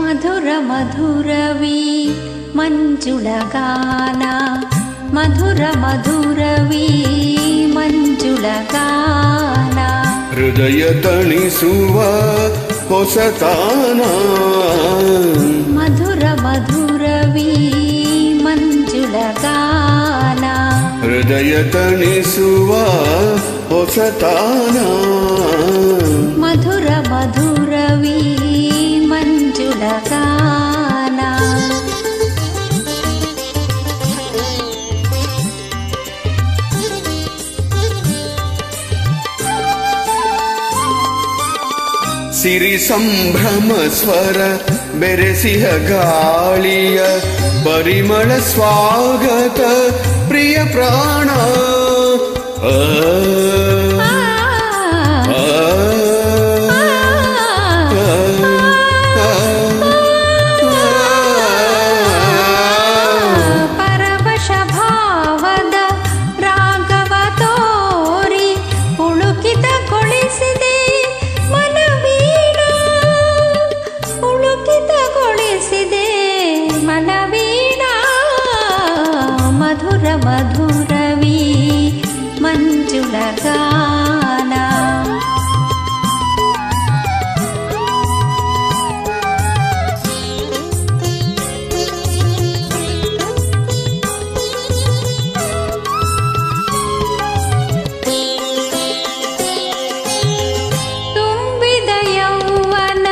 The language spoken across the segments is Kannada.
ಮಧುರ ಮಧುರವಿ ಮಂಜುಳಗಾನ ಮಧುರ ಮಧುರವಿ ಮಂಜುಳಗಾನ ಹೃದಯ ತಣಿಸುವ ಹೊಸತಾನ ಮಧುರ ಮಧುರವಿ ಮಂಜುಳಗಾನ ಹೃದಯ ತಣಿಸುವ ಹೊಸತಾನ ಮಧುರ ಮಧುರವಿ ಮಂಜುಳಗಾನ ಸಿರಿ ಸಂಭ್ರಮ ಸ್ವರ ಬೆರೆಸಿಹ ಗಾಳಿಯ ಪರಿಮಳ ಸ್ವಾಗತ ಪ್ರಿಯ ಪ್ರಾಣ ಪರವಶ ಭಾವದ ರಾಗವ ತೋರಿ ಪುಳುಕಿತಗೊಳಿಸಿದೆ ಮನವೀಣ ಪುಳುಕಿತಗೊಳಿಸಿದೆ ಮನವೀಣ ಮಧುರ ಮಧುರವಿ ಮಂಜುಳಗಾನ ತುಂಬಿದ ಯೌವನ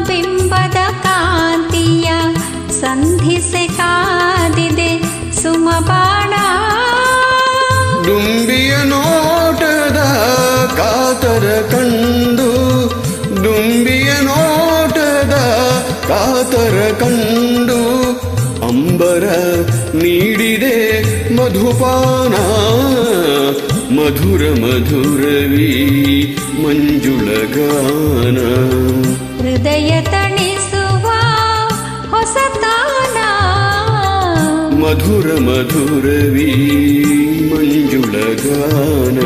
ಬಿಂಬದ ಕಾಂತಿಯ ಸಂಧಿಸೆ ಕಾದಿದೆ ಸುಮಬಾಣ ದುಂಬಿಯ ನೋಟದ ಕಾತರ ಕಂಡು ದುಂಬಿಯ ನೋಟದ ಕಾತರ ಕಂಡು ಅಂಬರ ನೀಡಿದೆ ಮಧುಪಾನ ಮಧುರ ಮಧುರವಿ ಮಂಜುಳಗಾನ ಹೃದಯ ತಣಿಸುವ ಹೊಸತಾನ ಮಧುರ ಮಧುರವಿ ಮಂಜುಳಗಾನ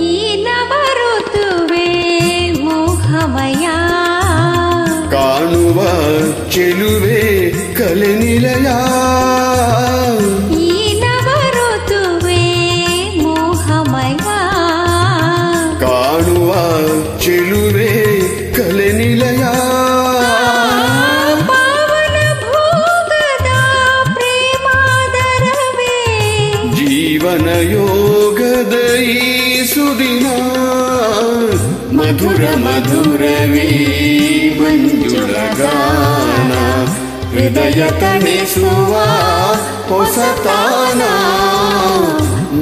ಈ ನವ ಋತುವೆ ಮೋಹಮಯ ಕಾಣುವ ಚೆಲುವೆ ಕಲೆ ನಿಲಯ ಈ ನವ ಋತುವೆ ಮೋಹಮಯ ಕಾಣುವ ಚೆಲುವೆ ಕಲೆ ನಿಲಯ ಪಾವನ ಭೋಗದ ಪ್ರೇಮಾದರವೇ ಜೀವನ ಯೋಗದ ಈ ಸುದಿನ ಮಧುರ ಮಧುರವಿ ಮಂಜುಳಗಾನ ಹೃದಯ ತಣಿಸುವ ಹೊಸತಾನ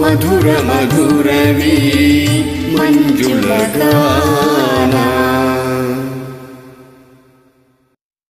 ಮಧುರ ಮಧುರವಿ ಮಂಜುಳಗಾನ